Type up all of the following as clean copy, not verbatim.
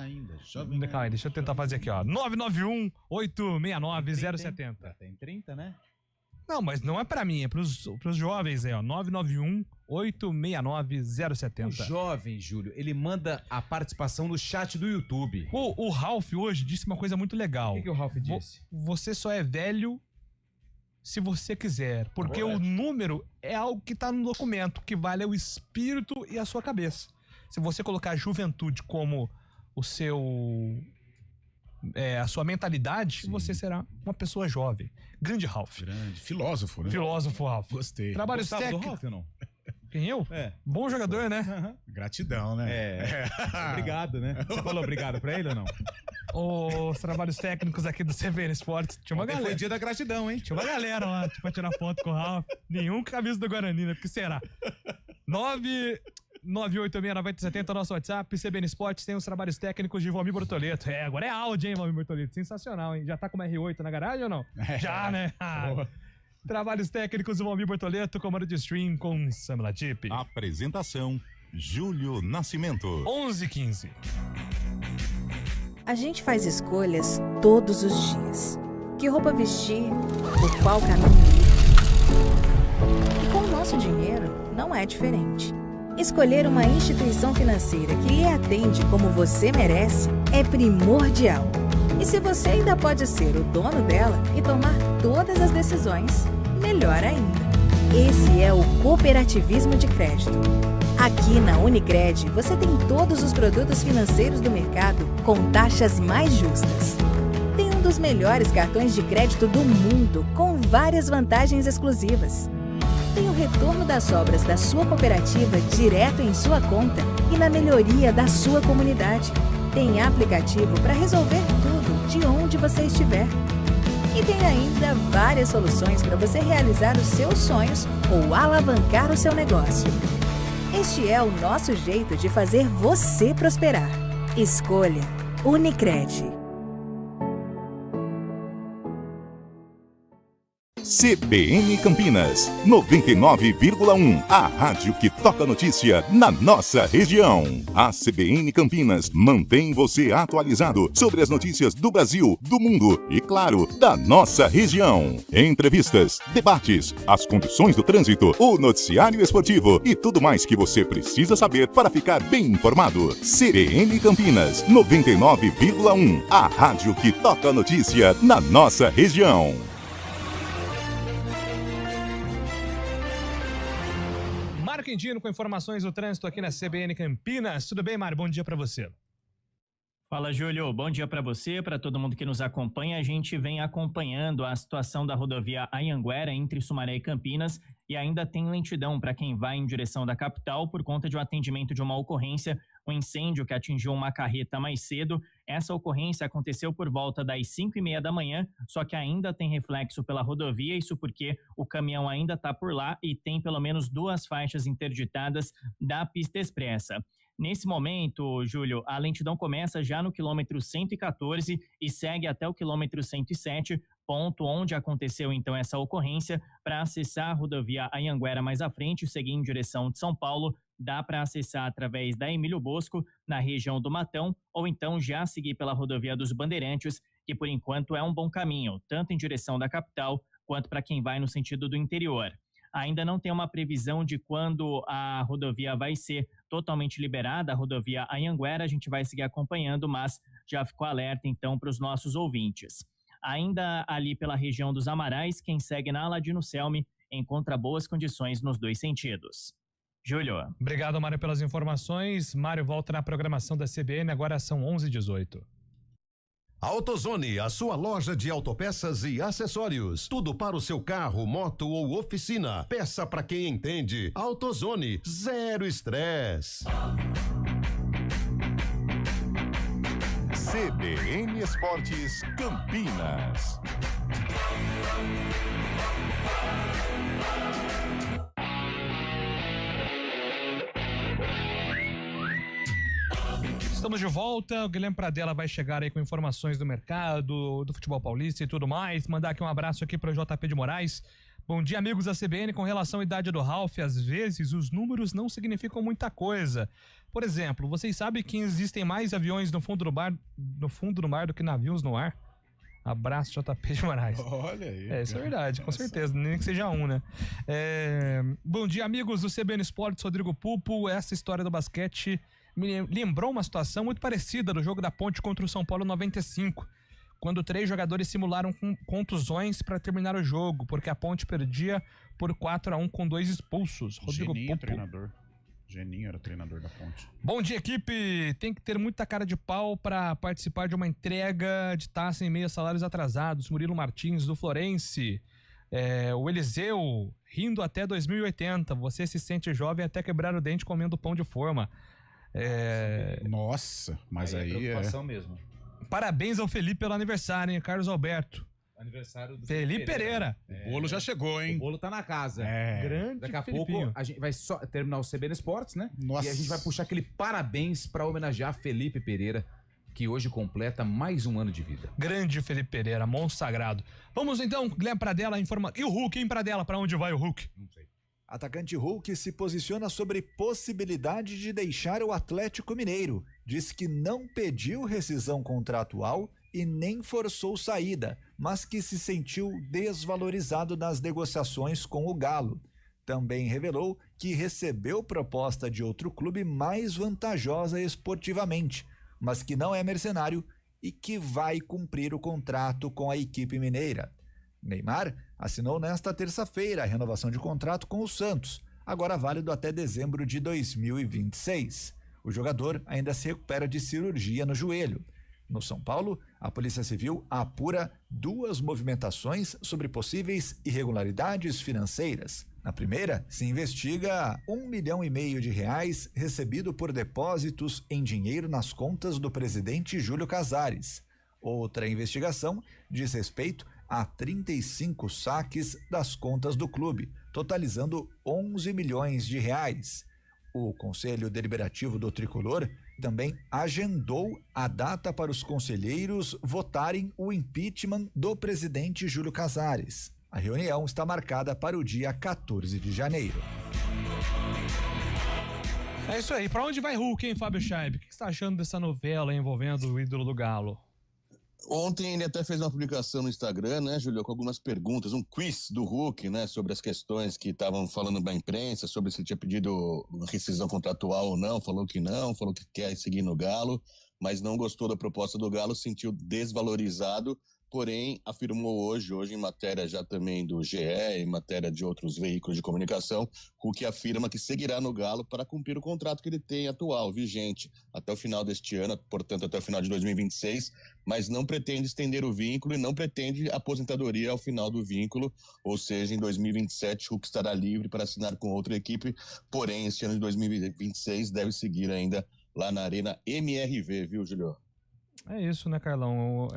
ainda. Jovem Calma aí, deixa eu tentar fazer aqui, ó. 991-869-070. Tem 30, né? Não, mas não é pra mim, é pros jovens aí, ó. 991-869-070. O jovem, Júlio, ele manda a participação no chat do YouTube. O Ralph hoje disse uma coisa muito legal. O que o Ralph disse? Você só é velho se você quiser, porque o número é algo que tá no documento, que vale é o espírito e a sua cabeça. Se você colocar a juventude como o seu... a sua mentalidade, você será uma pessoa jovem. Grande Ralph. Grande. Filósofo, né? Filósofo Ralph. Gostei. Trabalhos Gostava do técnicos. Ralph ou não? Quem eu? É. Bom jogador, né? Gratidão, né? Obrigado, né? Você falou obrigado pra ele ou não? Os trabalhos técnicos aqui do CBN Esportes. Tinha uma Ontem foi galera. dia da gratidão, hein? Tinha uma galera lá pra tirar foto com o Ralph. Nenhum camisa do Guarani, né? Porque será? 998698070, nosso WhatsApp. CBN Esportes tem os trabalhos técnicos de Valmir Bortoleto. Agora é áudio, hein, Valmir Bortoleto? Sensacional, hein? Já tá com uma R8 na garagem ou não? Já, né? Trabalhos técnicos do Valmir Bortoleto, comando de stream com Sam Latip. Apresentação: Júlio Nascimento. 11h15. A gente faz escolhas todos os dias. Que roupa vestir, por qual caminho ir. E com o nosso dinheiro, não é diferente. Escolher uma instituição financeira que lhe atende como você merece é primordial. E se você ainda pode ser o dono dela e tomar todas as decisões, melhor ainda. Esse é o cooperativismo de crédito. Aqui na Unicred, você tem todos os produtos financeiros do mercado com taxas mais justas. Tem um dos melhores cartões de crédito do mundo, com várias vantagens exclusivas. Tem o retorno das sobras da sua cooperativa direto em sua conta e na melhoria da sua comunidade. Tem aplicativo para resolver tudo de onde você estiver. E tem ainda várias soluções para você realizar os seus sonhos ou alavancar o seu negócio. Este é o nosso jeito de fazer você prosperar. Escolha Unicred. CBN Campinas, 99,1. A rádio que toca notícia na nossa região. A CBN Campinas mantém você atualizado sobre as notícias do Brasil, do mundo e, claro, da nossa região. Entrevistas, debates, as condições do trânsito, o noticiário esportivo e tudo mais que você precisa saber para ficar bem informado. CBN Campinas, 99,1. A rádio que toca notícia na nossa região. Mário Quintino com informações do trânsito aqui na CBN Campinas. Tudo bem, Mário? Bom dia para você. Fala, Júlio. Bom dia para você, para todo mundo que nos acompanha. A gente vem acompanhando a situação da rodovia Anhanguera entre Sumaré e Campinas e ainda tem lentidão para quem vai em direção da capital por conta de um atendimento de uma ocorrência, um incêndio que atingiu uma carreta mais cedo. Essa ocorrência aconteceu por volta das 5h30 da manhã, só que ainda tem reflexo pela rodovia, isso porque o caminhão ainda está por lá e tem pelo menos 2 faixas interditadas da pista expressa. Nesse momento, Júlio, a lentidão começa já no quilômetro 114 e segue até o quilômetro 107, ponto onde aconteceu então essa ocorrência. Para acessar a rodovia Anhanguera mais à frente, seguir em direção de São Paulo, dá para acessar através da Emílio Bosco, na região do Matão, ou então já seguir pela rodovia dos Bandeirantes, que por enquanto é um bom caminho, tanto em direção da capital, quanto para quem vai no sentido do interior. Ainda não tem uma previsão de quando a rodovia vai ser totalmente liberada, a rodovia Anhanguera, a gente vai seguir acompanhando, mas já ficou alerta então para os nossos ouvintes. Ainda ali pela região dos Amarais, quem segue na Aladino Selme encontra boas condições nos 2 sentidos. Júlio. Obrigado, Mário, pelas informações. Mário volta na programação da CBN, agora são 11h18. AutoZone, a sua loja de autopeças e acessórios. Tudo para o seu carro, moto ou oficina. Peça para quem entende. AutoZone, zero estresse. CBN Esportes Campinas. Estamos de volta, o Guilherme Pradella vai chegar aí com informações do mercado, do futebol paulista e tudo mais. Mandar aqui um abraço aqui para o JP de Moraes, Bom dia, amigos da CBN. Com relação à idade do Ralf, às vezes os números não significam muita coisa. Por exemplo, vocês sabem que existem mais aviões no fundo do mar do que navios no ar? Abraço, JP de Moraes. Olha aí. Isso é verdade, com certeza, nem que seja um, né? Bom dia, amigos do CBN Esportes, Rodrigo Pupo. Essa história do basquete me lembrou uma situação muito parecida do jogo da Ponte contra o São Paulo 95, quando 3 jogadores simularam contusões para terminar o jogo, porque a Ponte perdia por 4-1 com 2 expulsos. Rodrigo Geninho, Pupo. treinador. Geninho era o treinador da Ponte. Bom dia, equipe. Tem que ter muita cara de pau para participar de uma entrega de taça em meio a salários atrasados. Murilo Martins, do Florense. O Eliseu, rindo até 2080. Você se sente jovem até quebrar o dente comendo pão de forma. Nossa, mas aí preocupação mesmo. Parabéns ao Felipe pelo aniversário, hein? Carlos Alberto. Aniversário do Felipe Pereira. o bolo já chegou, hein? O bolo tá na casa. Grande Daqui a Felipinho. pouco a gente vai só terminar o CBN Esportes, né? Nossa. E a gente vai puxar aquele parabéns pra homenagear Felipe Pereira, que hoje completa mais um ano de vida. Grande Felipe Pereira, monstro sagrado. Vamos então, Guilherme Pradella, informa. E o Hulk, hein, Pradella? Pra onde vai o Hulk? Não sei. Atacante Hulk se posiciona sobre possibilidade de deixar o Atlético Mineiro. Diz que não pediu rescisão contratual e nem forçou saída, mas que se sentiu desvalorizado nas negociações com o Galo. Também revelou que recebeu proposta de outro clube mais vantajosa esportivamente, mas que não é mercenário e que vai cumprir o contrato com a equipe mineira. Neymar assinou nesta terça-feira a renovação de contrato com o Santos, agora válido até dezembro de 2026. O jogador ainda se recupera de cirurgia no joelho. No São Paulo, a Polícia Civil apura 2 movimentações sobre possíveis irregularidades financeiras. Na primeira, se investiga R$1,5 milhão de reais recebido por depósitos em dinheiro nas contas do presidente Júlio Casares. Outra investigação diz respeito a 35 saques das contas do clube, totalizando R$11 milhões. O Conselho Deliberativo do Tricolor também agendou a data para os conselheiros votarem o impeachment do presidente Júlio Casares. A reunião está marcada para o dia 14 de janeiro. É isso aí. Pra onde vai Hulk, hein, Fábio Scheib? O que você tá achando dessa novela envolvendo o ídolo do Galo? Ontem ele até fez uma publicação no Instagram, né, Júlio, com algumas perguntas, um quiz do Hulk, né, sobre as questões que estavam falando da imprensa, sobre se ele tinha pedido rescisão contratual ou não, falou que não, falou que quer seguir no Galo, mas não gostou da proposta do Galo, sentiu desvalorizado, porém afirmou hoje em matéria já também do GE, em matéria de outros veículos de comunicação, Hulk afirma que seguirá no Galo para cumprir o contrato que ele tem atual, vigente, até o final deste ano, portanto até o final de 2026, mas não pretende estender o vínculo e não pretende aposentadoria ao final do vínculo, ou seja, em 2027 Hulk estará livre para assinar com outra equipe, porém este ano de 2026 deve seguir ainda lá na Arena MRV, viu, Júlio? É isso, né, Carlão?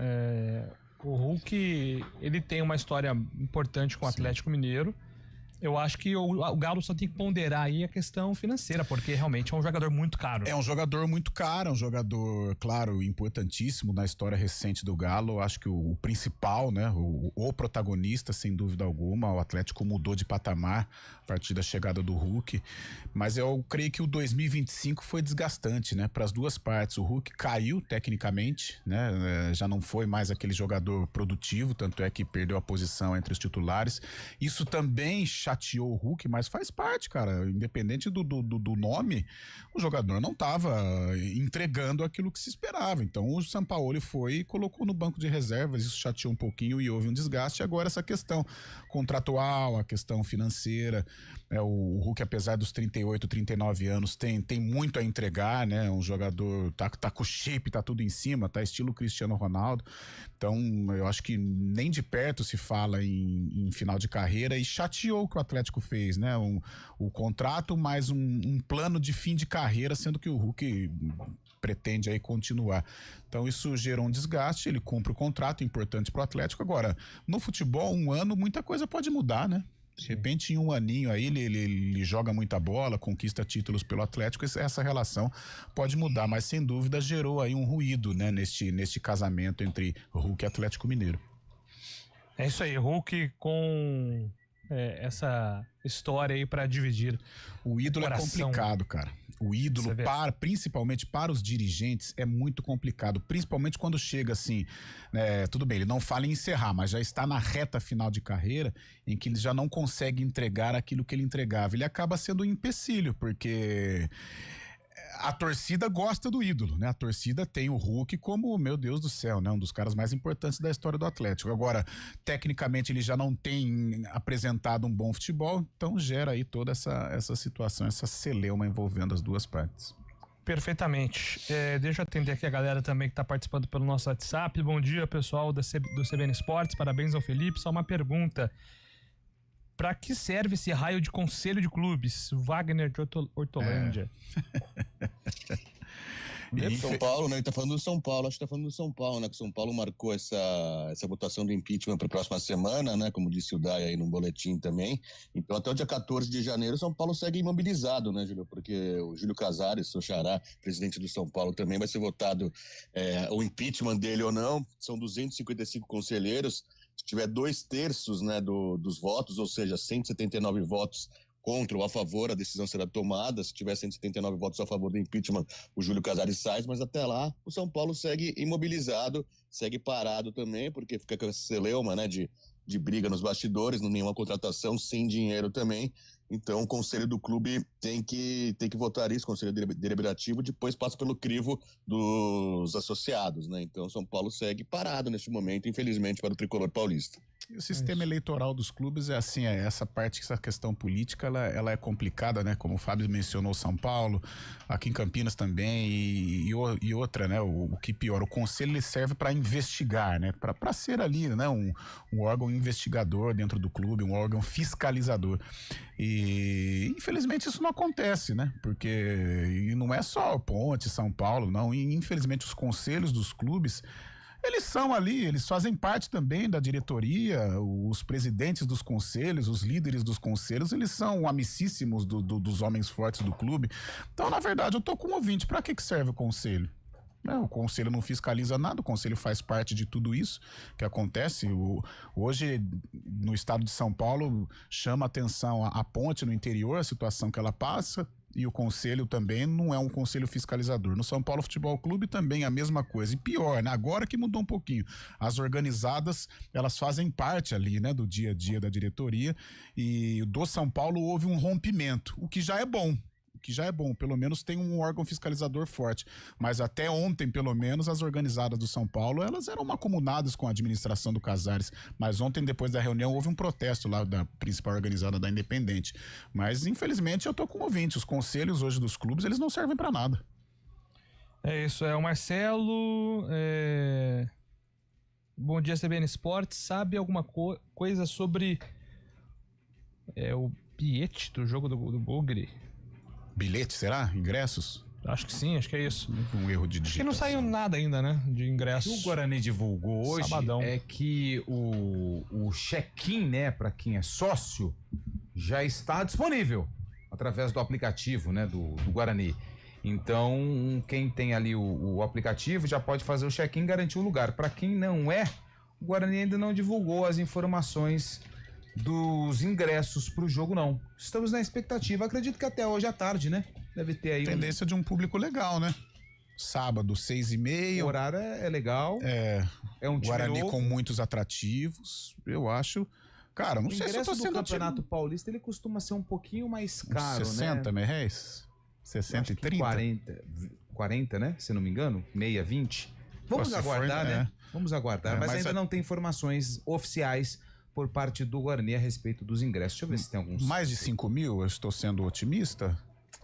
O Hulk, ele tem uma história importante com o Atlético Mineiro. Eu acho que o Galo só tem que ponderar aí a questão financeira, porque realmente é um jogador muito caro. É um jogador muito caro, é um jogador, claro, importantíssimo na história recente do Galo. Acho que o principal, né, o protagonista, sem dúvida alguma. O Atlético mudou de patamar a partir da chegada do Hulk. Mas eu creio que o 2025 foi desgastante, né, para as duas partes. O Hulk caiu tecnicamente, né, já não foi mais aquele jogador produtivo, tanto é que perdeu a posição entre os titulares. Isso também chateou o Hulk, mas faz parte, cara. Independente do nome, o jogador não estava entregando aquilo que se esperava. Então o Sampaoli foi e colocou no banco de reservas. Isso chateou um pouquinho e houve um desgaste. Agora essa questão contratual, a questão financeira, o Hulk, apesar dos 38, 39 anos, tem muito a entregar, né? Um jogador tá com shape, tá tudo em cima, tá estilo Cristiano Ronaldo. Então eu acho que nem de perto se fala em final de carreira, e chateou o que o Atlético fez, né? O contrato mais um plano de fim de carreira, sendo que o Hulk pretende aí continuar. Então isso gerou um desgaste, ele cumpre o contrato, importante pro Atlético. Agora, no futebol, um ano, muita coisa pode mudar, né? De repente, em um aninho aí, ele joga muita bola, conquista títulos pelo Atlético, essa relação pode mudar, mas sem dúvida gerou aí um ruído, né, neste casamento entre Hulk e Atlético Mineiro. É isso aí, Hulk com essa história aí pra dividir. O ídolo Coração. é complicado, cara. O ídolo, principalmente para os dirigentes, é muito complicado. Principalmente quando chega assim, tudo bem, ele não fala em encerrar, mas já está na reta final de carreira, em que ele já não consegue entregar aquilo que ele entregava. Ele acaba sendo um empecilho, porque a torcida gosta do ídolo, né? A torcida tem o Hulk como, meu Deus do céu, né? Um dos caras mais importantes da história do Atlético. Agora, tecnicamente, ele já não tem apresentado um bom futebol, então gera aí toda essa situação, essa celeuma envolvendo as duas partes. Perfeitamente. Deixa eu atender aqui a galera também que está participando pelo nosso WhatsApp. Bom dia, pessoal do CBN Esportes. Parabéns ao Felipe. Só uma pergunta. Para que serve esse raio de conselho de clubes? Wagner de Hortolândia. São Paulo, né? Ele tá falando do São Paulo, acho que tá falando do São Paulo, né? Que o São Paulo marcou essa votação do impeachment para a próxima semana, né? Como disse o Dai aí no boletim também. Então, até o dia 14 de janeiro, o São Paulo segue imobilizado, né, Júlio? Porque o Júlio Casares, seu xará, presidente do São Paulo, também vai ser votado o impeachment dele ou não. São 255 conselheiros. Se tiver 2/3, né, dos votos, ou seja, 179 votos contra ou a favor, a decisão será tomada. Se tiver 179 votos a favor do impeachment, o Júlio Casares sai, mas até lá o São Paulo segue imobilizado, segue parado também, porque fica com essa celeuma, né, de briga nos bastidores, nenhuma contratação, sem dinheiro também. Então o conselho do clube tem que votar isso, o conselho deliberativo, depois passa pelo crivo dos associados, né? Então São Paulo segue parado neste momento, infelizmente, para o tricolor paulista. E o sistema eleitoral dos clubes é assim, essa parte, essa questão política, ela é complicada, né? Como o Fábio mencionou, São Paulo, aqui em Campinas também, e outra, né? O que pior, o conselho ele serve para investigar, né? Para ser ali, né? Um órgão investigador dentro do clube, um órgão fiscalizador. E infelizmente isso não acontece, né? Porque e não é só Ponte, São Paulo, não. E, infelizmente os conselhos dos clubes, eles são ali, eles fazem parte também da diretoria, os presidentes dos conselhos, os líderes dos conselhos, eles são amicíssimos dos homens fortes do clube. Então, na verdade, eu tô com um ouvinte, pra que serve o conselho? O conselho não fiscaliza nada, o conselho faz parte de tudo isso que acontece. Hoje, no estado de São Paulo, chama atenção a Ponte no interior, a situação que ela passa, e o conselho também não é um conselho fiscalizador. No São Paulo Futebol Clube também é a mesma coisa. E pior, né? Agora que mudou um pouquinho. As organizadas, elas fazem parte ali, né, do dia a dia da diretoria, e do São Paulo houve um rompimento, o que já é bom. Pelo menos tem um órgão fiscalizador forte, mas até ontem, pelo menos, as organizadas do São Paulo, elas eram macunadas com a administração do Casares, mas ontem, depois da reunião, houve um protesto lá da principal organizada da Independente, mas infelizmente eu tô com ouvinte, os conselhos hoje dos clubes, eles não servem para nada. É isso, o Marcelo, bom dia CBN Esportes, sabe alguma coisa sobre o bilhete do jogo do Bugre? Bilhete, será? Ingressos? Acho que sim, acho que é isso. Um erro de digitação. Acho que não saiu nada ainda, né? De ingressos. O que o Guarani divulgou hoje Sabadão. É que o check-in, né, para quem é sócio, já está disponível através do aplicativo, né, do Guarani. Então, quem tem ali o aplicativo já pode fazer o check-in e garantir o lugar. Para quem não é, o Guarani ainda não divulgou as informações dos ingressos pro jogo, não. Estamos na expectativa, acredito que até hoje à tarde, né? Deve ter aí tendência de um público legal, né? Sábado, 6h30. O horário é legal. É um time Guarani novo. com muitos atrativos, eu acho. Cara, não sei se eu tô sendo... O Campeonato Paulista, ele costuma ser um pouquinho mais caro, 60 né? reais? 60 e 30? 40, né? Se não me engano. 20. Vamos aguardar, né? Vamos aguardar, mas ainda não tem informações oficiais por parte do Guarani a respeito dos ingressos. Deixa eu ver se tem alguns... Mais de 5 mil? Eu estou sendo otimista?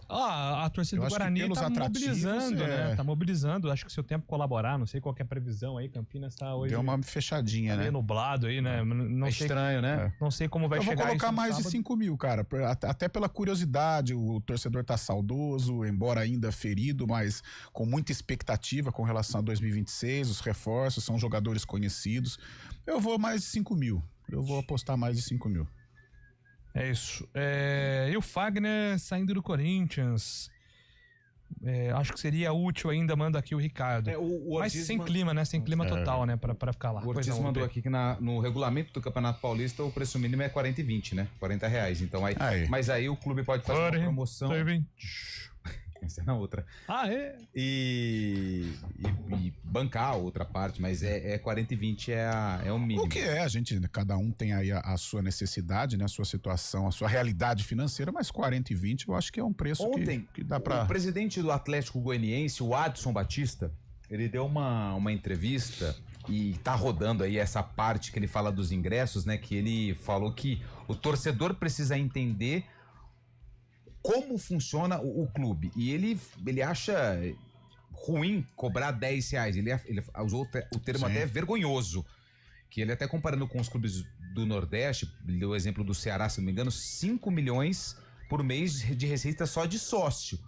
A torcida do Guarani tá mobilizando, né? Tá mobilizando. Acho que se o tempo colaborar, não sei qual que é a previsão aí. Campinas tá hoje... Deu uma fechadinha, né? Meio nublado aí, né? Não sei, estranho, né? Não sei como vai chegar isso. Eu vou colocar mais sábado. de 5 mil, cara. Até pela curiosidade, o torcedor tá saudoso, embora ainda ferido, mas com muita expectativa com relação a 2026, os reforços, são jogadores conhecidos. Eu vou mais de 5 mil. Eu vou apostar mais de 5 mil. É isso. E o Fagner saindo do Corinthians. Acho que seria útil ainda, manda aqui o Ricardo. Mas sem clima, né? Sem clima total, né? Pra ficar lá. O Ortiz mandou aqui que no regulamento do Campeonato Paulista o preço mínimo é 40 e 20, né? R$40. Então mas aí o clube pode fazer uma promoção. Essa é na outra. E bancar a outra parte, mas 40 e 20 é o mínimo. O que cada um tem aí a sua necessidade, né? A sua situação, a sua realidade financeira, mas 40 e 20 eu acho que é um preço que dá pra... O presidente do Atlético Goianiense, o Adson Batista, ele deu uma entrevista e tá rodando aí essa parte que ele fala dos ingressos, né? Que ele falou que o torcedor precisa entender como funciona o clube. E ele acha ruim cobrar R$10. Ele usou o termo até vergonhoso. Que ele até comparando com os clubes do Nordeste, ele deu o exemplo do Ceará, se não me engano, 5 milhões por mês de receita só de sócio.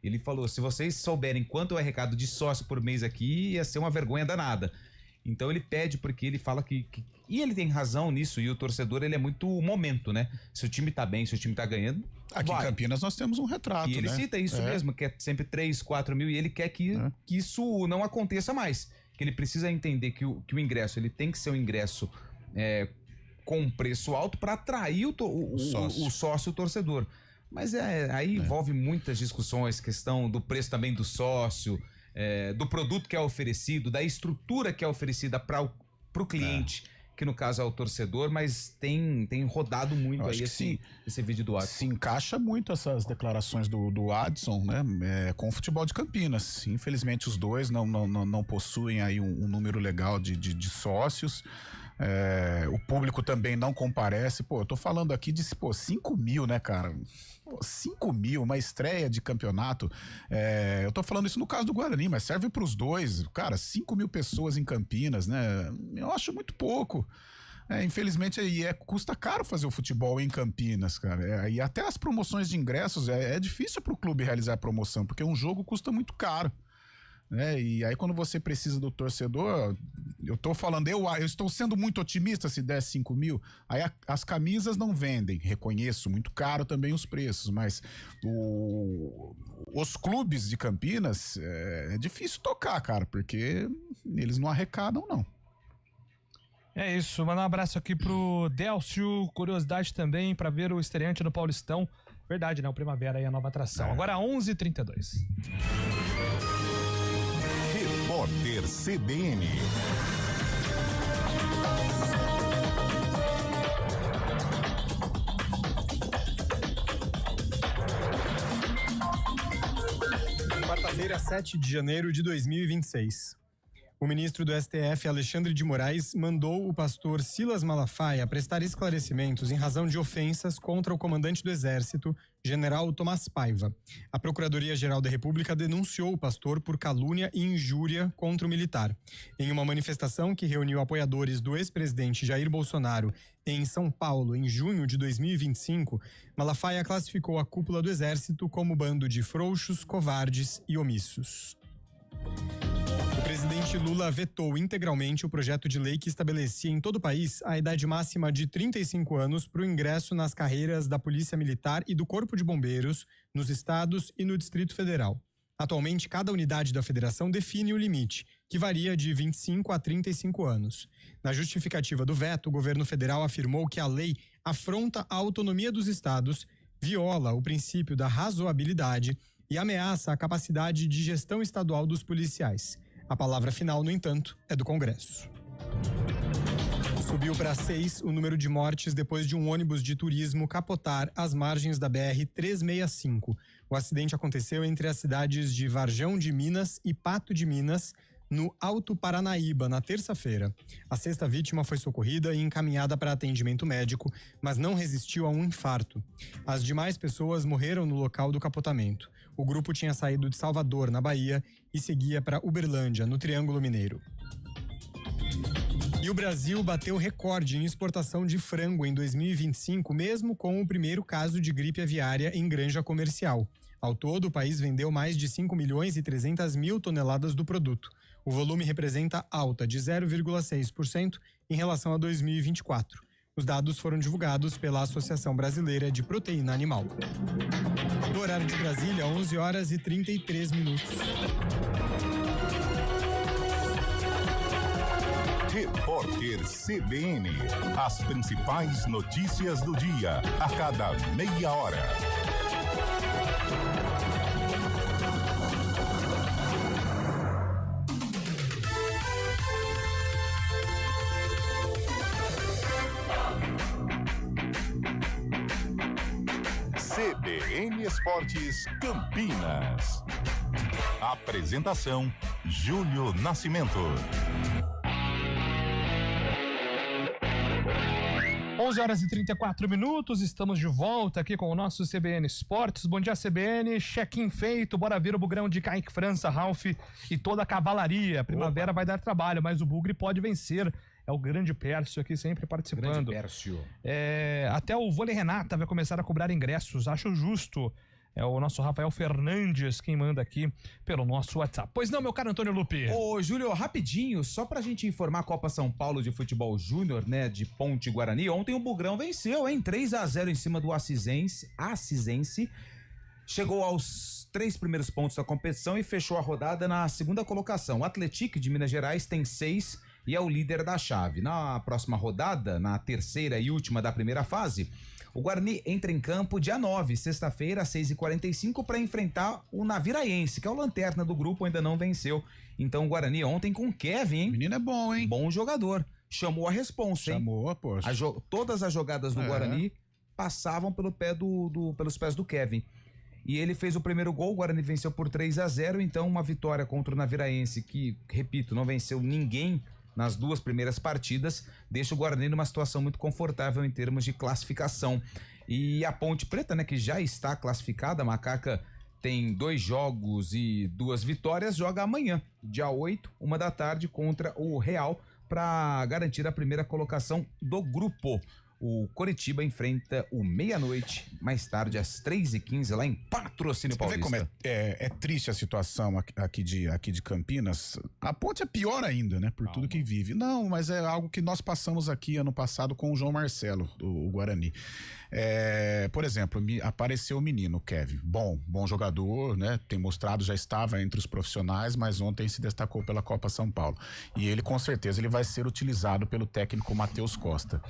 Ele falou, se vocês souberem quanto é o arrecado de sócio por mês aqui, ia ser uma vergonha danada. Então ele pede, porque ele fala que... E ele tem razão nisso, e o torcedor, ele é muito momento, né? Se o time tá bem, se o time tá ganhando... Aqui em Campinas nós temos um retrato, e ele cita isso mesmo, que é sempre 3, 4 mil, e ele quer que isso não aconteça mais. Que ele precisa entender que o ingresso, ele tem que ser um ingresso com um preço alto para atrair o sócio, o torcedor. Mas aí envolve muitas discussões, questão do preço também do sócio, do produto que é oferecido, da estrutura que é oferecida para o cliente, que no caso é o torcedor, mas tem rodado muito aí esse vídeo do Adson. Se encaixa muito essas declarações do Adson, né, com o futebol de Campinas. Infelizmente os dois não possuem aí um número legal de sócios. O público também não comparece. Eu tô falando aqui de 5 mil, né, cara? 5 mil, uma estreia de campeonato. Eu tô falando isso no caso do Guarani, mas serve pros dois. Cara, 5 mil pessoas em Campinas, né? Eu acho muito pouco. Infelizmente custa caro fazer o futebol em Campinas, cara. E até as promoções de ingressos, é difícil pro clube realizar a promoção, porque um jogo custa muito caro. E aí quando você precisa do torcedor, eu tô falando, eu estou sendo muito otimista se der 5 mil, aí as camisas não vendem, reconheço, muito caro também os preços, mas os clubes de Campinas é difícil tocar, cara, porque eles não arrecadam, não. É isso, mandar um abraço aqui pro Délcio, curiosidade também para ver o estreante no Paulistão, verdade, né, o Primavera aí, a nova atração, agora 11h32. Repórter CBN. Quarta-feira, 7 de janeiro de 2026. O ministro do STF, Alexandre de Moraes, mandou o pastor Silas Malafaia prestar esclarecimentos em razão de ofensas contra o comandante do Exército, general Tomás Paiva. A Procuradoria-Geral da República denunciou o pastor por calúnia e injúria contra o militar. Em uma manifestação que reuniu apoiadores do ex-presidente Jair Bolsonaro em São Paulo em junho de 2025, Malafaia classificou a cúpula do Exército como bando de frouxos, covardes e omissos. O presidente Lula vetou integralmente o projeto de lei que estabelecia em todo o país a idade máxima de 35 anos para o ingresso nas carreiras da Polícia Militar e do Corpo de Bombeiros nos estados e no Distrito Federal. Atualmente, cada unidade da federação define o limite, que varia de 25 a 35 anos. Na justificativa do veto, o governo federal afirmou que a lei afronta a autonomia dos estados, viola o princípio da razoabilidade e ameaça a capacidade de gestão estadual dos policiais. A palavra final, no entanto, é do Congresso. Subiu para 6 o número de mortes depois de um ônibus de turismo capotar às margens da BR-365. O acidente aconteceu entre as cidades de Varjão de Minas e Pato de Minas, no Alto Paranaíba, na terça-feira. A sexta vítima foi socorrida e encaminhada para atendimento médico, mas não resistiu a um infarto. As demais pessoas morreram no local do capotamento. O grupo tinha saído de Salvador, na Bahia, e seguia para Uberlândia, no Triângulo Mineiro. E o Brasil bateu recorde em exportação de frango em 2025, mesmo com o primeiro caso de gripe aviária em granja comercial. Ao todo, o país vendeu mais de 5.300.000 toneladas do produto. O volume representa alta de 0,6% em relação a 2024. Os dados foram divulgados pela Associação Brasileira de Proteína Animal. No horário de Brasília, 11 horas e 33 minutos. Repórter CBN. As principais notícias do dia, a cada meia hora. CBN Esportes Campinas. Apresentação: Júlio Nascimento. 11 horas e 34 minutos, estamos de volta aqui com o nosso CBN Esportes. Bom dia, CBN, check-in feito, bora ver o Bugrão de Kaique França, Ralf e toda a cavalaria. A primavera vai dar trabalho, mas o Bugre pode vencer. É o grande Pércio aqui sempre participando. Grande Pércio. Até o Vôlei Renata vai começar a cobrar ingressos, acho justo. É o nosso Rafael Fernandes quem manda aqui pelo nosso WhatsApp. Pois não, meu caro Antônio Lupi? Ô, Júlio, rapidinho, só pra gente informar a Copa São Paulo de Futebol Júnior, né, de Ponte Guarani. Ontem o Bugrão venceu, hein? 3-0 em cima do Acisense. Chegou aos 3 primeiros pontos da competição e fechou a rodada na segunda colocação. O Atlético de Minas Gerais tem 6 e é o líder da chave. Na próxima rodada, na terceira e última da primeira fase, o Guarani entra em campo dia 9, sexta-feira, às 6h45, para enfrentar o Naviraense, que é o lanterna do grupo, ainda não venceu. Então o Guarani ontem com o Kevin, hein? Menino é bom, hein? Bom jogador. Chamou a responsa, hein? Chamou, poxa. Todas as jogadas do Guarani passavam pelos pés do Kevin. E ele fez o primeiro gol, o Guarani venceu por 3-0, então uma vitória contra o Naviraense, que, repito, não venceu ninguém nas 2 primeiras partidas, deixa o Guarani numa situação muito confortável em termos de classificação. E a Ponte Preta, né, que já está classificada, a Macaca tem 2 jogos e 2 vitórias, joga amanhã, dia 8, 13h, contra o Real, para garantir a primeira colocação do grupo. O Coritiba enfrenta o Meia-Noite, mais tarde, às 3h15, lá em Patrocínio Paulista. Você vê como é triste a situação aqui de Campinas? A Ponte é pior ainda, né? Por tudo que vive. Não, mas é algo que nós passamos aqui ano passado com o João Marcelo, o Guarani. Por exemplo, apareceu o menino, o Kevin. Bom jogador, né? Tem mostrado, já estava entre os profissionais, mas ontem se destacou pela Copa São Paulo. E ele, com certeza, ele vai ser utilizado pelo técnico Matheus Costa.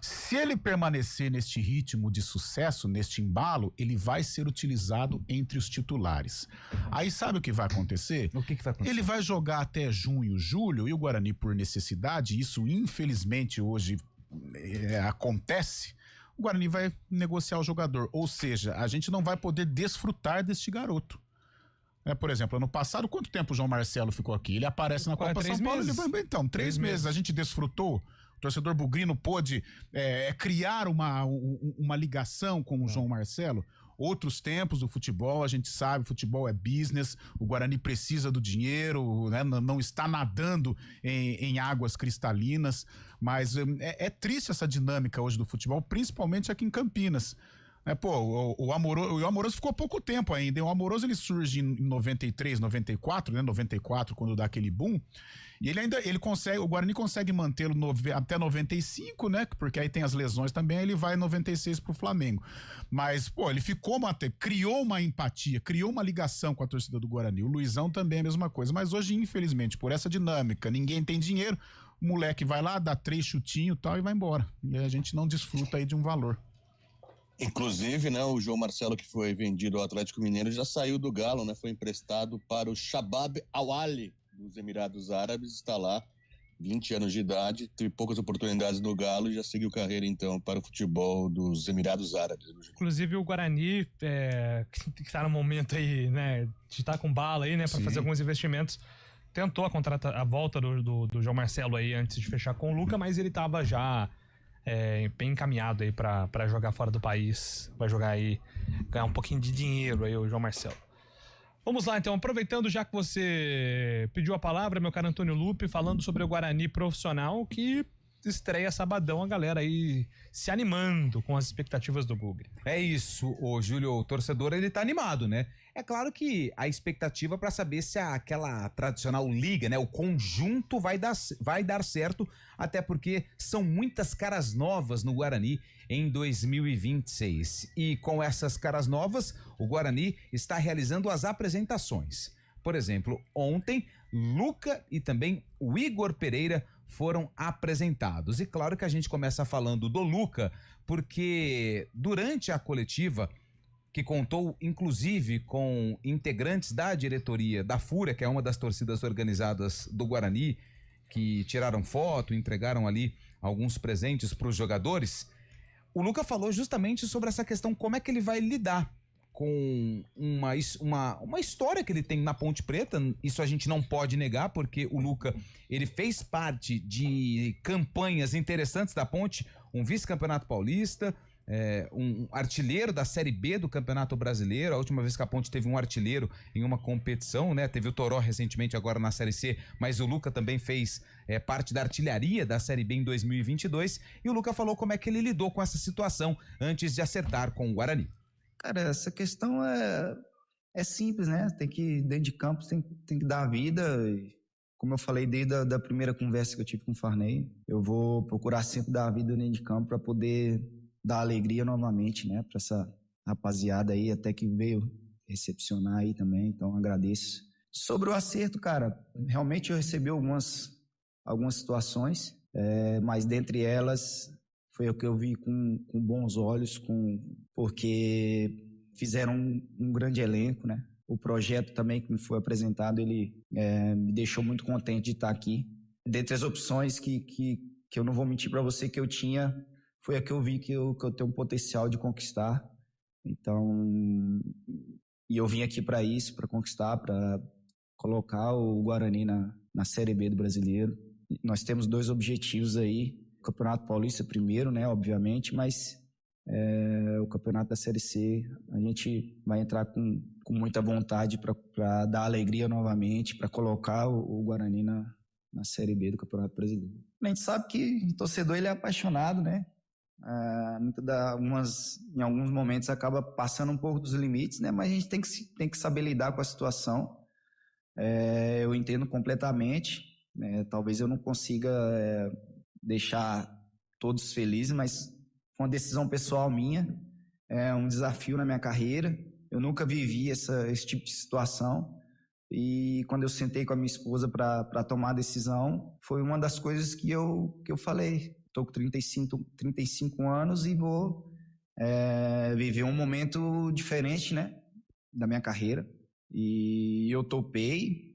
Se ele permanecer neste ritmo de sucesso, neste embalo, ele vai ser utilizado entre os titulares. Aí sabe o que vai acontecer? O que vai acontecer? Ele vai jogar até junho, julho, e o Guarani, por necessidade, isso infelizmente hoje acontece, o Guarani vai negociar o jogador. Ou seja, a gente não vai poder desfrutar deste garoto. Por exemplo, ano passado, quanto tempo o João Marcelo ficou aqui? Ele aparece na Copa São Paulo, ele vai... Então, 3 meses. A gente desfrutou. O torcedor bugrino pôde criar uma ligação com o João Marcelo. Outros tempos do futebol, a gente sabe, futebol é business, o Guarani precisa do dinheiro, né? Não está nadando em águas cristalinas, mas é triste essa dinâmica hoje do futebol, principalmente aqui em Campinas. O Amoroso ficou pouco tempo ainda. O Amoroso ele surge em 93, 94, né? 94, quando dá aquele boom. E o Guarani consegue mantê-lo até 95, né? Porque aí tem as lesões também, ele vai em 96 pro Flamengo. Mas, ele criou uma empatia, criou uma ligação com a torcida do Guarani. O Luizão também é a mesma coisa. Mas hoje, infelizmente, por essa dinâmica, ninguém tem dinheiro, o moleque vai lá, dá 3 chutinhos e tal e vai embora. E a gente não desfruta aí de um valor. Inclusive, né, o João Marcelo, que foi vendido ao Atlético Mineiro, já saiu do Galo, né? Foi emprestado para o Shabab Al-Ahly dos Emirados Árabes, está lá, 20 anos de idade, teve poucas oportunidades no Galo e já seguiu carreira, então, para o futebol dos Emirados Árabes. Inclusive o Guarani, que está no momento aí, né, de estar com bala aí, né, para fazer alguns investimentos, tentou a volta do João Marcelo aí antes de fechar com o Luca, mas ele estava já bem encaminhado aí para jogar fora do país, vai jogar aí, ganhar um pouquinho de dinheiro aí o João Marcelo. Vamos lá, então, aproveitando já que você pediu a palavra, meu caro Antônio Lupi, falando sobre o Guarani profissional, que estreia sabadão, a galera aí se animando com as expectativas do Bugre. É isso, o Júlio, o torcedor, ele tá animado, né? É claro que a expectativa para saber se aquela tradicional liga, né, o conjunto vai dar certo, até porque são muitas caras novas no Guarani em 2026. E com essas caras novas, o Guarani está realizando as apresentações. Por exemplo, ontem, Luca e também o Igor Pereira foram apresentados. E claro que a gente começa falando do Luca, porque durante a coletiva, que contou inclusive com integrantes da diretoria da Fúria, que é uma das torcidas organizadas do Guarani, que tiraram foto, entregaram ali alguns presentes para os jogadores, o Luca falou justamente sobre essa questão, como é que ele vai lidar com uma história que ele tem na Ponte Preta. Isso a gente não pode negar, porque o Luca, ele fez parte de campanhas interessantes da Ponte, um vice-campeonato paulista, um artilheiro da Série B do Campeonato Brasileiro. A última vez que a Ponte teve um artilheiro em uma competição, né? Teve o Toró recentemente agora na Série C, mas o Luca também fez parte da artilharia da Série B em 2022, e o Luca falou como é que ele lidou com essa situação antes de acertar com o Guarani. Cara, essa questão é simples, né? Tem que, dentro de campo, tem que dar a vida. Como eu falei desde a primeira conversa que eu tive com o Farney, eu vou procurar sempre dar a vida dentro de campo para poder dar alegria novamente, né? Para essa rapaziada aí, até que veio recepcionar aí também, então agradeço. Sobre o acerto, cara, realmente eu recebi algumas situações, mas dentre elas foi o que eu vi com bons olhos, porque fizeram um grande elenco, né? O projeto também que me foi apresentado, ele me deixou muito contente de estar aqui. Dentre as opções que eu não vou mentir para você que eu tinha, foi a que eu vi que eu tenho um potencial de conquistar. Então, e eu vim aqui para isso, para conquistar, para colocar o Guarani na Série B do Brasileiro. Nós temos 2 objetivos aí. O Campeonato Paulista primeiro, né, obviamente, mas o Campeonato da Série C a gente vai entrar com muita vontade para dar alegria novamente, para colocar o Guarani na Série B do Campeonato Brasileiro. A gente sabe que o torcedor ele é apaixonado, né? Em alguns momentos acaba passando um pouco dos limites, né? Mas a gente tem que saber lidar com a situação. Eu entendo completamente, né? Talvez eu não consiga deixar todos felizes, mas foi uma decisão pessoal minha, é um desafio na minha carreira. Eu nunca vivi esse tipo de situação, e quando eu sentei com a minha esposa para tomar a decisão, foi uma das coisas que eu falei: estou com 35 anos e vou viver um momento diferente, né, da minha carreira. E eu topei,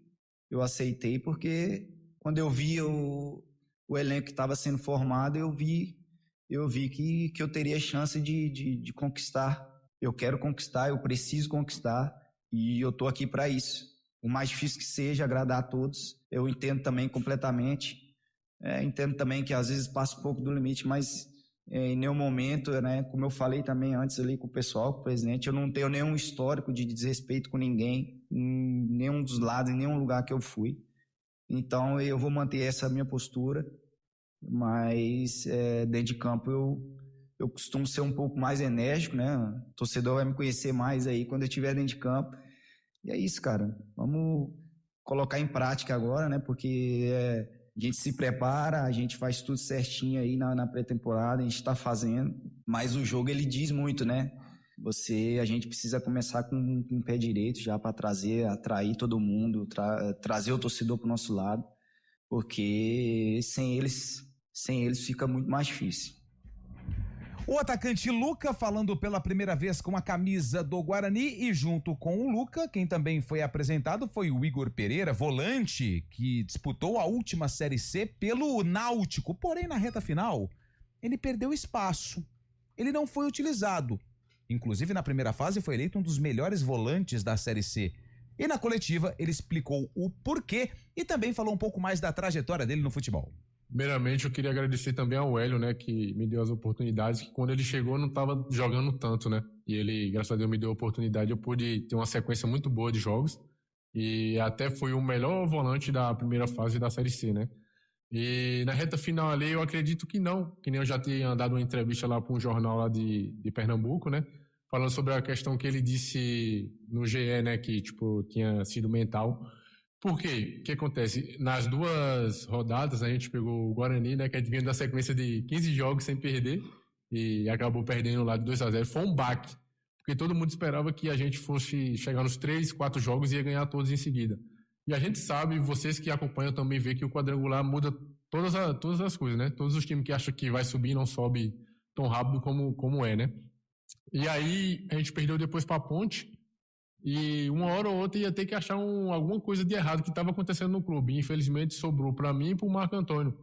eu aceitei, porque quando eu vi o elenco que estava sendo formado, eu vi que eu teria chance de conquistar. Eu quero conquistar, eu preciso conquistar, e eu estou aqui para isso. O mais difícil que seja, agradar a todos. Eu entendo também completamente. Entendo também que às vezes passa um pouco do limite, mas em nenhum momento, né, como eu falei também antes ali com o pessoal, com o presidente, eu não tenho nenhum histórico de desrespeito com ninguém, em nenhum dos lados, em nenhum lugar que eu fui. Então eu vou manter essa minha postura, mas dentro de campo eu costumo ser um pouco mais enérgico, né? O torcedor vai me conhecer mais aí quando eu estiver dentro de campo. E é isso, cara. Vamos colocar em prática agora, né? Porque a gente se prepara, a gente faz tudo certinho aí na pré-temporada, a gente está fazendo. Mas o jogo, ele diz muito, né? A gente precisa começar com o pé direito já para atrair todo mundo, trazer o torcedor para o nosso lado, porque sem eles fica muito mais difícil. O atacante Luca falando pela primeira vez com a camisa do Guarani, e junto com o Luca, quem também foi apresentado foi o Igor Pereira, volante, que disputou a última Série C pelo Náutico, porém na reta final ele perdeu espaço, ele não foi utilizado. Inclusive na primeira fase foi eleito um dos melhores volantes da Série C. E na coletiva ele explicou o porquê e também falou um pouco mais da trajetória dele no futebol. Primeiramente, eu queria agradecer também ao Hélio, né, que me deu as oportunidades, que quando ele chegou não estava jogando tanto, né, e ele, graças a Deus, me deu a oportunidade, eu pude ter uma sequência muito boa de jogos, e até fui o melhor volante da primeira fase da Série C, né. E na reta final ali, eu acredito que não, que nem eu já tinha dado uma entrevista lá para um jornal lá de Pernambuco, né, falando sobre a questão que ele disse no GE, né, que, tipo, tinha sido mental. Por quê? O que acontece? Nas 2 rodadas, a gente pegou o Guarani, né, que vinha da sequência de 15 jogos sem perder, e acabou perdendo lá de 2-0. Foi um baque, porque todo mundo esperava que a gente fosse chegar nos 3, 4 jogos e ia ganhar todos em seguida. E a gente sabe, vocês que acompanham também vê que o quadrangular muda todas as coisas, né? Todos os times que acham que vai subir não sobe tão rápido como é, né? E aí a gente perdeu depois para a Ponte e uma hora ou outra ia ter que achar alguma coisa de errado que estava acontecendo no clube. E, infelizmente sobrou para mim e para o Marco Antônio,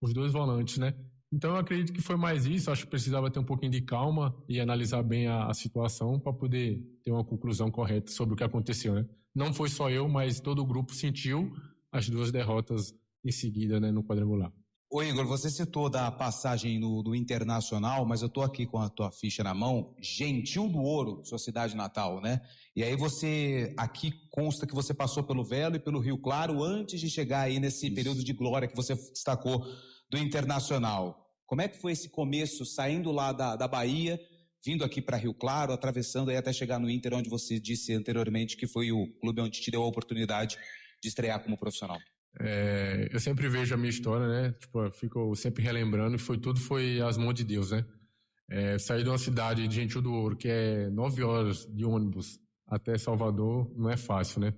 os 2 volantes, né? Então eu acredito que foi mais isso, acho que precisava ter um pouquinho de calma e analisar bem a situação para poder ter uma conclusão correta sobre o que aconteceu, né? Não foi só eu, mas todo o grupo sentiu as 2 derrotas em seguida, né, no quadrangular. Ô Igor, você citou da passagem do Internacional, mas eu tô aqui com a tua ficha na mão, Gentil do Ouro, sua cidade natal, né? E aí aqui consta que você passou pelo Velo e pelo Rio Claro antes de chegar aí nesse período de glória que você destacou do Internacional. Como é que foi esse começo, saindo lá da Bahia, vindo aqui para Rio Claro, atravessando aí até chegar no Inter, onde você disse anteriormente que foi o clube onde te deu a oportunidade de estrear como profissional? Eu sempre vejo a minha história, né? Tipo, eu fico sempre relembrando e tudo foi as mãos de Deus, né? Sair de uma cidade de Gentil do Ouro, que é 9 horas de ônibus até Salvador, não é fácil, né?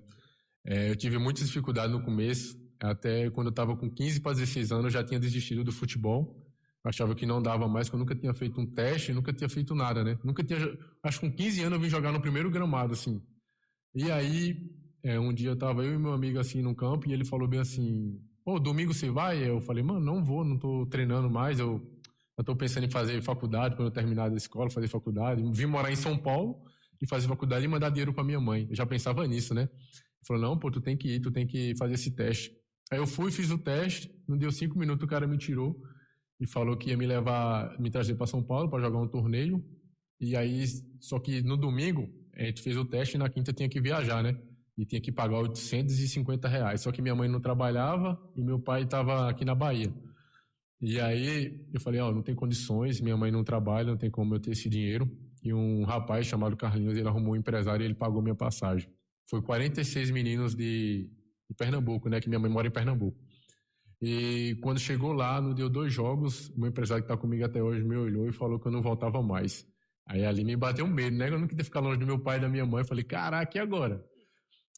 Eu tive muitas dificuldades no começo, até quando eu estava com 15 para 16 anos, eu já tinha desistido do futebol. Eu achava que não dava mais, que eu nunca tinha feito um teste, nunca tinha feito nada, né? Acho que com 15 anos eu vim jogar no primeiro gramado, assim. E aí, um dia eu e meu amigo, assim, no campo, e ele falou bem assim, domingo você vai? Eu falei, mano, não vou, não tô treinando mais, eu tô pensando em fazer faculdade, quando eu terminar da escola, fazer faculdade. Vim morar em São Paulo e fazer faculdade e mandar dinheiro pra minha mãe. Eu já pensava nisso, né? Ele falou, não, tu tem que ir, tu tem que fazer esse teste. Aí eu fui, fiz o teste, não deu 5 minutos, o cara me tirou e falou que ia me trazer para São Paulo para jogar um torneio. E aí, só que no domingo, a gente fez o teste e na quinta tinha que viajar, né? E tinha que pagar R$850. Só que minha mãe não trabalhava e meu pai estava aqui na Bahia. E aí eu falei, não tem condições, minha mãe não trabalha, não tem como eu ter esse dinheiro. E um rapaz chamado Carlinhos, ele arrumou um empresário e ele pagou minha passagem. Foi 46 meninos de Pernambuco, né? Que minha mãe mora em Pernambuco. E quando chegou lá, não deu 2 jogos, o meu empresário que está comigo até hoje me olhou e falou que eu não voltava mais. Aí ali me bateu um medo, né? Eu não queria ficar longe do meu pai e da minha mãe. Eu falei, caraca, e agora?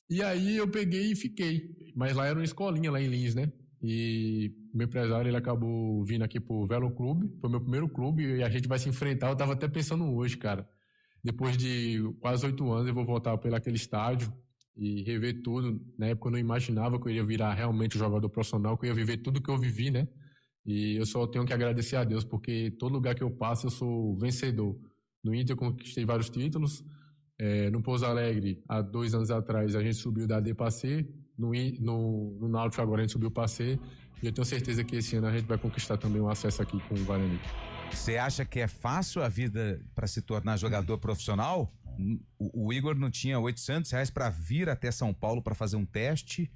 E aí eu peguei e fiquei. Mas lá era uma escolinha, lá em Lins, né? E meu empresário, ele acabou vindo aqui pro Velo Clube, foi meu primeiro clube, e a gente vai se enfrentar. Eu tava até pensando hoje, cara. Depois de quase 8 anos, eu vou voltar pelaquele estádio e rever tudo. Na época eu não imaginava que eu ia virar realmente jogador profissional, que eu ia viver tudo que eu vivi, né? E eu só tenho que agradecer a Deus, porque todo lugar que eu passo eu sou vencedor. No Inter eu conquistei vários títulos. No Pouso Alegre, há 2 anos atrás, a gente subiu da D para C. No Náutico agora a gente subiu para C. E eu tenho certeza que esse ano a gente vai conquistar também um acesso aqui com o Guarani. Você acha que é fácil a vida para se tornar jogador profissional? O Igor não tinha R$800 para vir até São Paulo para fazer um teste,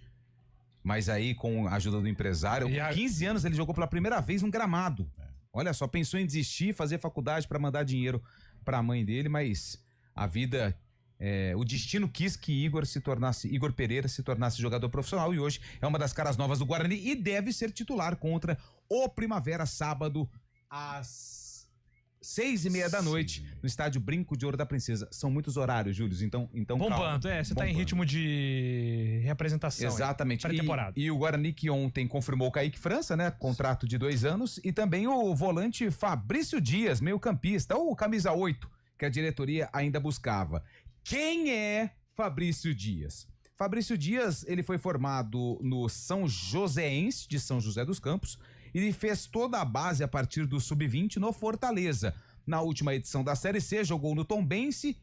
mas aí com a ajuda do empresário, com 15 anos ele jogou pela primeira vez num gramado. Olha só, pensou em desistir, fazer faculdade para mandar dinheiro para a mãe dele, mas a vida, o destino quis que Igor Pereira se tornasse jogador profissional e hoje é uma das caras novas do Guarani e deve ser titular contra o Primavera, sábado às 6h30 da noite, no estádio Brinco de Ouro da Princesa. São muitos horários, Júlio, então bombando, calma. Você tá em ritmo de representação. Exatamente. Pré-temporada. E o Guarani que ontem confirmou o Kaique França, né? Contrato de 2 anos, e também o volante Fabrício Dias, meio campista, ou camisa 8, que a diretoria ainda buscava. Quem é Fabrício Dias? Fabrício Dias, ele foi formado no São Joséense de São José dos Campos e fez toda a base a partir do Sub-20 no Fortaleza. Na última edição da Série C, jogou no Tombense,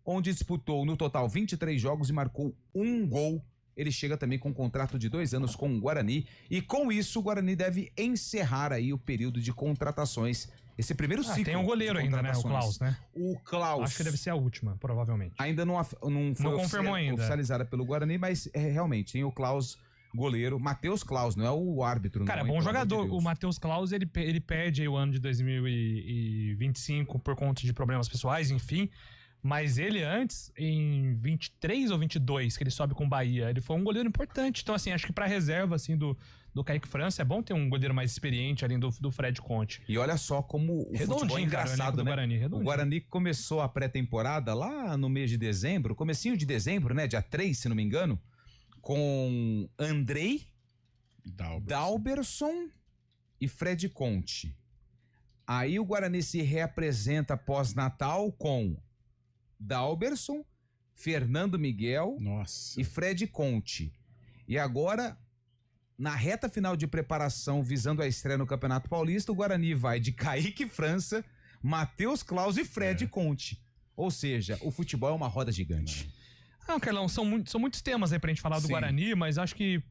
onde disputou no total 23 jogos e marcou 1 gol. Ele chega também com um contrato de 2 anos com o Guarani e com isso o Guarani deve encerrar aí o período de contratações. Esse primeiro ciclo. Tem um goleiro ainda, né? O Klaus, né? O Klaus. Acho que deve ser a última, provavelmente. Ainda não foi confirmou ainda. Oficializada pelo Guarani, mas realmente tem o Klaus, goleiro. Matheus Klaus, não é o árbitro. Cara, bom jogador. O Matheus Klaus, ele perde aí o ano de 2025 por conta de problemas pessoais, enfim. Mas ele antes, em 23 ou 22, que ele sobe com o Bahia, ele foi um goleiro importante. Então, assim, acho que pra reserva, assim, do Kaique França, é bom ter um goleiro mais experiente, além do Fred Conte. E olha só como o futebol é engraçado, né? O Guarani começou a pré-temporada lá no mês de dezembro, comecinho de dezembro, né? Dia 3, se não me engano, com Andrei, Dalberson e Fred Conte. Aí o Guarani se reapresenta pós-Natal com Dalberson, Fernando Miguel e Fred Conte. E agora, na reta final de preparação, visando a estreia no Campeonato Paulista, o Guarani vai de Kaique França, Matheus Claus e Fred Conte. Ou seja, o futebol é uma roda gigante. Não, Carlão, são muitos temas aí pra gente falar do Guarani, mas acho que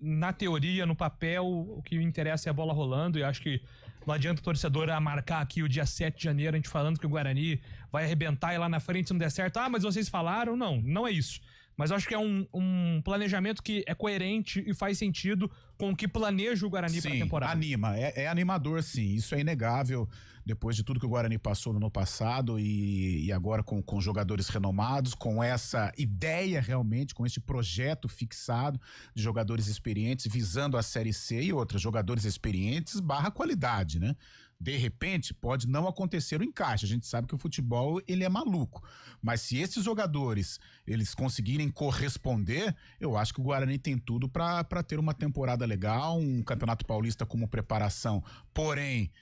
na teoria, no papel, o que interessa é a bola rolando, e acho que não adianta o torcedor marcar aqui o dia 7 de janeiro, a gente falando que o Guarani vai arrebentar e lá na frente se não der certo, mas vocês falaram, não é isso. Mas eu acho que é um planejamento que é coerente e faz sentido com o que planeja o Guarani para a temporada. Anima, é animador, sim, isso é inegável, depois de tudo que o Guarani passou no ano passado e agora com jogadores renomados, com essa ideia realmente, com esse projeto fixado de jogadores experientes visando a Série C e outros jogadores experientes / qualidade, né? De repente, pode não acontecer o encaixe. A gente sabe que o futebol, ele é maluco. Mas se esses jogadores, eles conseguirem corresponder, eu acho que o Guarani tem tudo para ter uma temporada legal, um Campeonato Paulista como preparação. Porém,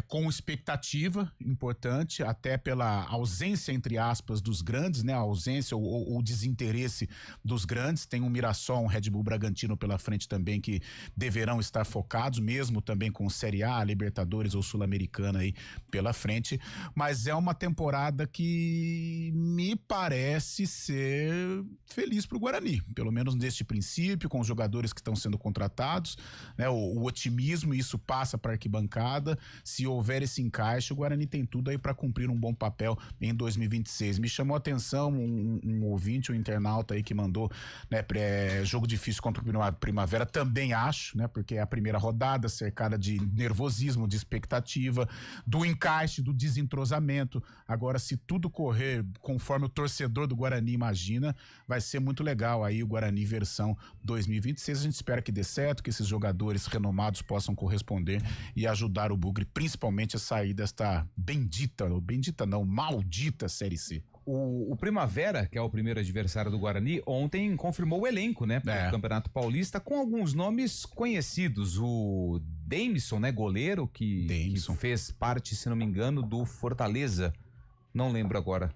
com expectativa importante, até pela ausência, entre aspas, dos grandes, né? A ausência ou desinteresse dos grandes. Tem um Mirassol, um Red Bull Bragantino pela frente também que deverão estar focados, mesmo também com Série A, Libertadores ou Sul-Americana aí pela frente. Mas é uma temporada que me parece ser feliz pro Guarani, pelo menos neste princípio, com os jogadores que estão sendo contratados, né? O otimismo, isso passa para a arquibancada. Se houver esse encaixe, o Guarani tem tudo aí para cumprir um bom papel em 2026. Me chamou a atenção um ouvinte, um internauta aí que mandou, né, jogo difícil contra o Primavera, também acho, né, porque é a primeira rodada cercada de nervosismo, de expectativa, do encaixe, do desentrosamento. Agora, se tudo correr conforme o torcedor do Guarani imagina, vai ser muito legal aí o Guarani versão 2026. A gente espera que dê certo, que esses jogadores renomados possam corresponder e ajudar o Bugre, principalmente a sair desta maldita Série C. O Primavera, que é o primeiro adversário do Guarani, ontem confirmou o elenco, né, para o Campeonato Paulista, com alguns nomes conhecidos. O Deimson, né, goleiro, que fez parte, se não me engano, do Fortaleza. Não lembro agora.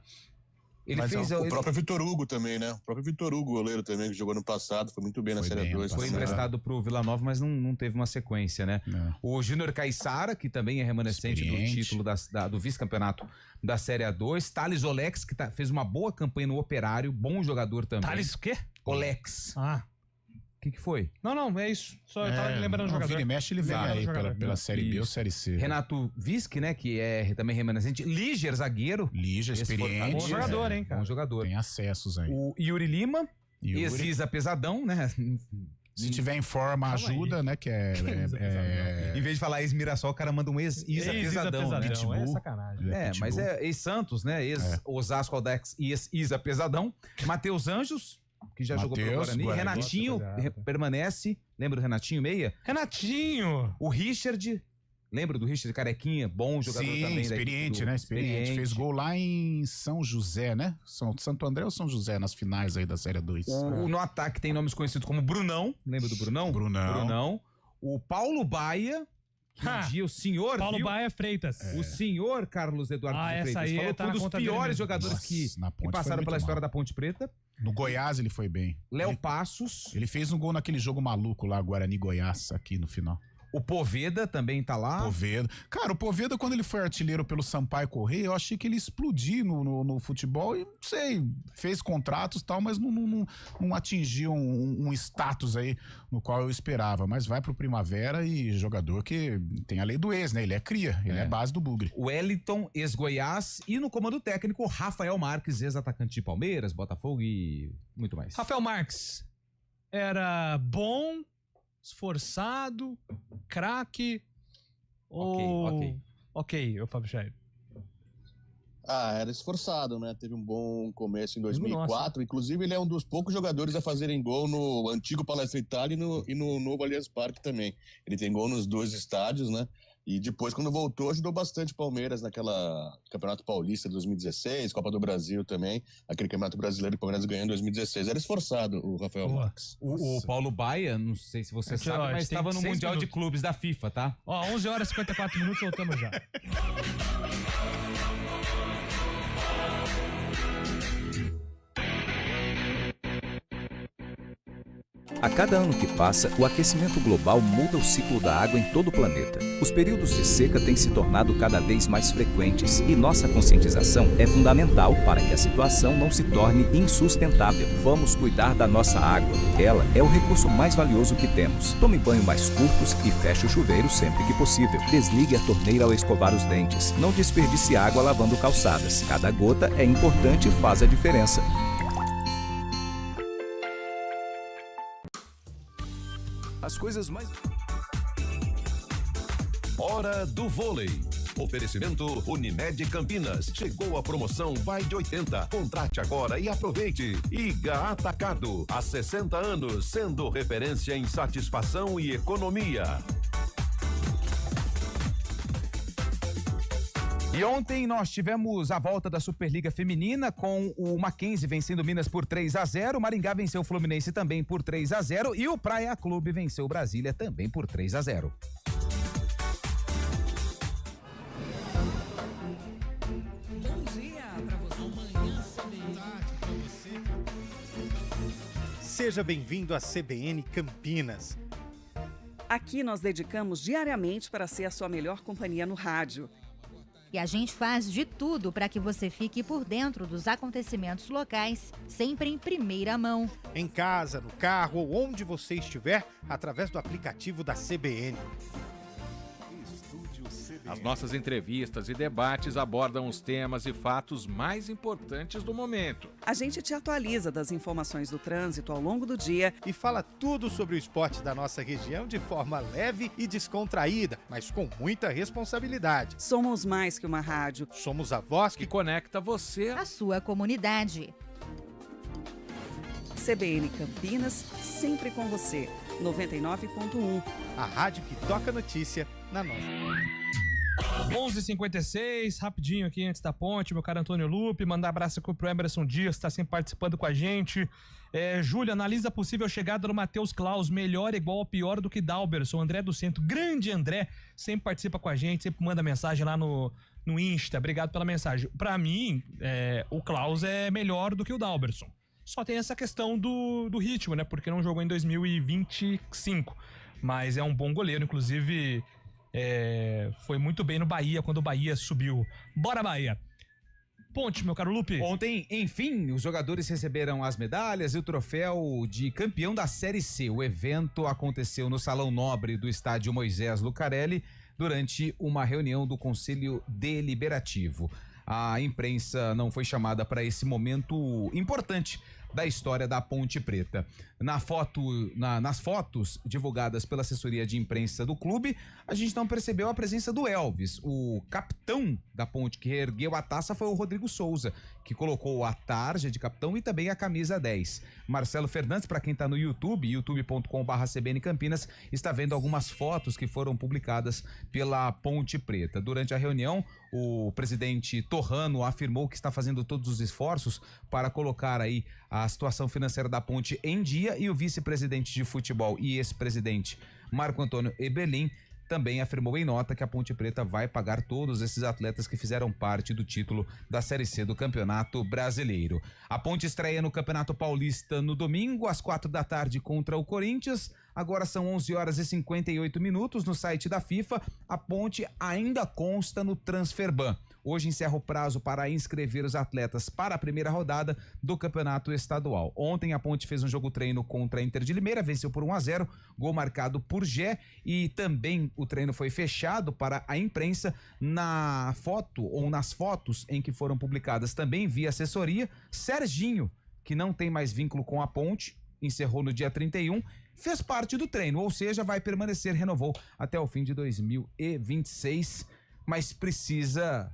O próprio Vitor Hugo também, né? O próprio Vitor Hugo, goleiro também, que jogou no passado, foi muito bem na Série 2. Foi emprestado pro Vila Nova, mas não teve uma sequência, né? O Júnior Caiçara, que também é remanescente do título do vice-campeonato da Série A2. Thales Olex, que fez uma boa campanha no Operário, bom jogador também. Thales o quê? Olex. O que foi? Não, é isso. Só eu tava lembrando do jogador. Vira e mexe, ele vem aí pela Série B ou Série C. Renato Visc, né, que é também remanescente. Liger, zagueiro. Liger, experiente. Bom jogador, hein, cara. Bom jogador. Tem acessos aí. O Yuri Ex-Isa Pesadão, né? Se tiver em forma, ajuda, né? Que Em vez de falar ex-Mirassol, o cara manda um ex-Isa Pesadão. Né? Pitbull. É sacanagem. Mas é ex-Santos, né? Ex-Osasco Aldex e ex-Isa Pesadão. Matheus Anjos, que já jogou pro Guarani. Renatinho permanece. Lembra do Renatinho Meia? Renatinho! O Richard. Lembra do Richard Carequinha? Bom jogador também. Experiente, né? Experiente. Fez gol lá em São José, né? Santo André ou São José, nas finais aí da Série 2. No ataque tem nomes conhecidos como Brunão. Lembra do Brunão? Brunão. O Paulo Baia. O senhor Paulo Baia Freitas. O senhor Carlos Eduardo de Freitas. Essa aí falou tá um dos piores jogadores que passaram pela história da Ponte Preta. No Goiás ele foi bem. Léo Passos. Ele fez um gol naquele jogo maluco lá, Guarani-Goiás, aqui no final. O Poveda também tá lá. Cara, o Poveda, quando ele foi artilheiro pelo Sampaio Correia, eu achei que ele explodiu no futebol e, não sei, fez contratos e tal, mas não atingiu um status aí no qual eu esperava. Mas vai pro Primavera e jogador que tem a lei do ex, né? Ele é cria, ele é base do Bugre. O Wellington, ex-Goiás, e no comando técnico, Rafael Marques, ex-atacante de Palmeiras, Botafogo e muito mais. Rafael Marques era bom, esforçado, craque. Ok, Fábio Chair. Era esforçado, né? Teve um bom começo em 2004. Inclusive, ele é um dos poucos jogadores a fazerem gol no antigo Palestra Itália e no novo Allianz Parque também. Ele tem gol nos 2 estádios, né? E depois, quando voltou, ajudou bastante o Palmeiras naquela Campeonato Paulista de 2016, Copa do Brasil também. Aquele Campeonato Brasileiro que o Palmeiras ganhou em 2016. Era esforçado o Rafael Marques. O Paulo Baia, não sei se você sabe, mas estava no Mundial de Clubes da FIFA, tá? 11 horas e 54 minutos, voltamos já. A cada ano que passa, o aquecimento global muda o ciclo da água em todo o planeta. Os períodos de seca têm se tornado cada vez mais frequentes e nossa conscientização é fundamental para que a situação não se torne insustentável. Vamos cuidar da nossa água. Ela é o recurso mais valioso que temos. Tome banho mais curtos e feche o chuveiro sempre que possível. Desligue a torneira ao escovar os dentes. Não desperdice água lavando calçadas. Cada gota é importante e faz a diferença. As coisas mais... Hora do vôlei. Oferecimento Unimed Campinas. Chegou a promoção Vai de 80. Contrate agora e aproveite. IGA Atacado. Há 60 anos, sendo referência em satisfação e economia. E ontem nós tivemos a volta da Superliga Feminina com o Mackenzie vencendo Minas por 3-0, o Maringá venceu o Fluminense também por 3-0 e o Praia Clube venceu o Brasília também por 3-0. Bom dia pra você. Amanhã, tarde pra você. Seja bem-vindo à CBN Campinas. Aqui nós dedicamos diariamente para ser a sua melhor companhia no rádio. E a gente faz de tudo para que você fique por dentro dos acontecimentos locais, sempre em primeira mão. Em casa, no carro ou onde você estiver, através do aplicativo da CBN. As nossas entrevistas e debates abordam os temas e fatos mais importantes do momento. A gente te atualiza das informações do trânsito ao longo do dia e fala tudo sobre o esporte da nossa região de forma leve e descontraída, mas com muita responsabilidade. Somos mais que uma rádio. Somos a voz que conecta você à sua comunidade. CBN Campinas, sempre com você. 99.1. A rádio que toca notícia na nossa. 11h56, rapidinho aqui antes da ponte, meu caro Antônio Lupe, mandar abraço aqui pro Emerson Dias, que tá sempre participando com a gente. Júlia, analisa a possível chegada do Matheus Klaus, melhor, igual ou pior do que Dalberson. André do Centro, grande André, sempre participa com a gente, sempre manda mensagem lá no Insta, obrigado pela mensagem. Pra mim, o Klaus é melhor do que o Dalberson. Só tem essa questão do ritmo, né, porque não jogou em 2025, mas é um bom goleiro, inclusive... foi muito bem no Bahia, quando o Bahia subiu. Bora, Bahia! Ponte, meu caro Lupe. Ontem, enfim, os jogadores receberam as medalhas e o troféu de campeão da Série C. O evento aconteceu no Salão Nobre do estádio Moisés Lucarelli durante uma reunião do Conselho Deliberativo. A imprensa não foi chamada para esse momento importante da história da Ponte Preta. Nas fotos divulgadas pela assessoria de imprensa do clube, a gente não percebeu a presença do Elvis. O capitão da Ponte que ergueu a taça foi o Rodrigo Souza, que colocou a tarja de capitão e também a camisa 10. Marcelo Fernandes, para quem está no YouTube, youtube.com/CBN Campinas, está vendo algumas fotos que foram publicadas pela Ponte Preta. Durante a reunião, o presidente Torrano afirmou que está fazendo todos os esforços para colocar aí a situação financeira da Ponte em dia, e o vice-presidente de futebol e ex-presidente Marco Antônio Ebelin também afirmou em nota que a Ponte Preta vai pagar todos esses atletas que fizeram parte do título da Série C do Campeonato Brasileiro. A Ponte estreia no Campeonato Paulista no domingo, às 16h contra o Corinthians. Agora são 11h58 no site da FIFA. A Ponte ainda consta no Transferban. Hoje encerra o prazo para inscrever os atletas para a primeira rodada do Campeonato Estadual. Ontem a Ponte fez um jogo-treino contra a Inter de Limeira, venceu por 1-0, gol marcado por Gé, e também o treino foi fechado para a imprensa nas fotos em que foram publicadas também via assessoria. Serginho, que não tem mais vínculo com a Ponte, encerrou no dia 31, fez parte do treino, ou seja, vai permanecer, renovou até o fim de 2026, mas precisa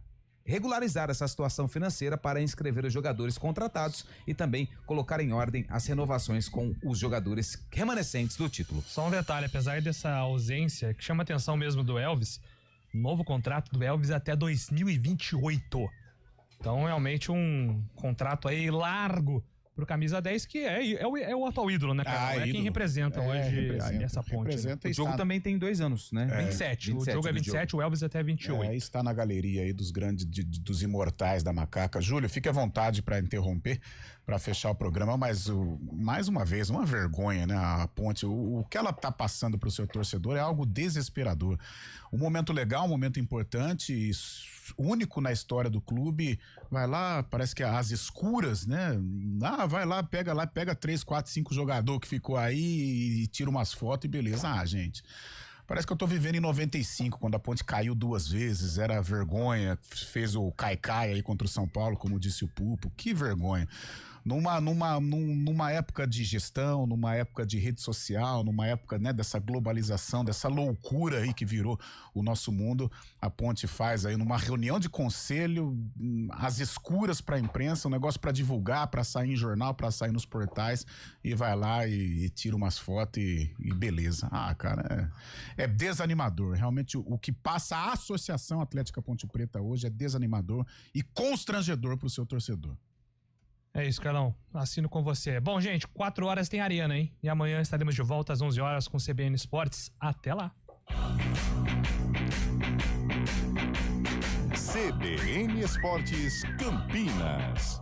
regularizar essa situação financeira para inscrever os jogadores contratados e também colocar em ordem as renovações com os jogadores remanescentes do título. Só um detalhe, apesar dessa ausência, que chama a atenção mesmo do Elvis, novo contrato do Elvis até 2028. Então, realmente um contrato aí largo pro camisa 10, que é o atual ídolo, né, cara? Quem representa hoje essa ponte. O jogo também tem 2 anos, né? 27. O jogo é 27, o Elvis até 28. Está na galeria aí dos grandes, dos imortais da macaca. Júlio, fique à vontade para interromper, para fechar o programa, mas mais uma vez, uma vergonha, né? A ponte, o que ela tá passando pro seu torcedor é algo desesperador. Um momento legal, um momento importante, único na história do clube, vai lá, parece que às escuras, né? Vai lá, pega 3, 4, 5 jogadores que ficou aí e tira umas fotos e beleza. Gente, parece que eu tô vivendo em 95, quando a ponte caiu 2 vezes, era vergonha, fez o cai-cai aí contra o São Paulo, como disse o Pupo, que vergonha. Numa época de gestão, numa época de rede social, numa época, né, dessa globalização, dessa loucura aí que virou o nosso mundo, a ponte faz aí numa reunião de conselho, às escuras pra imprensa, um negócio pra divulgar, pra sair em jornal, pra sair nos portais, e vai lá e tira umas fotos e beleza. Cara, é desanimador. Realmente o que passa a Associação Atlética Ponte Preta hoje é desanimador e constrangedor pro seu torcedor. É isso, Carlão. Assino com você. Bom, gente, 4 horas tem Arena, hein? E amanhã estaremos de volta às 11 horas com CBN Esportes. Até lá. CBN Esportes Campinas.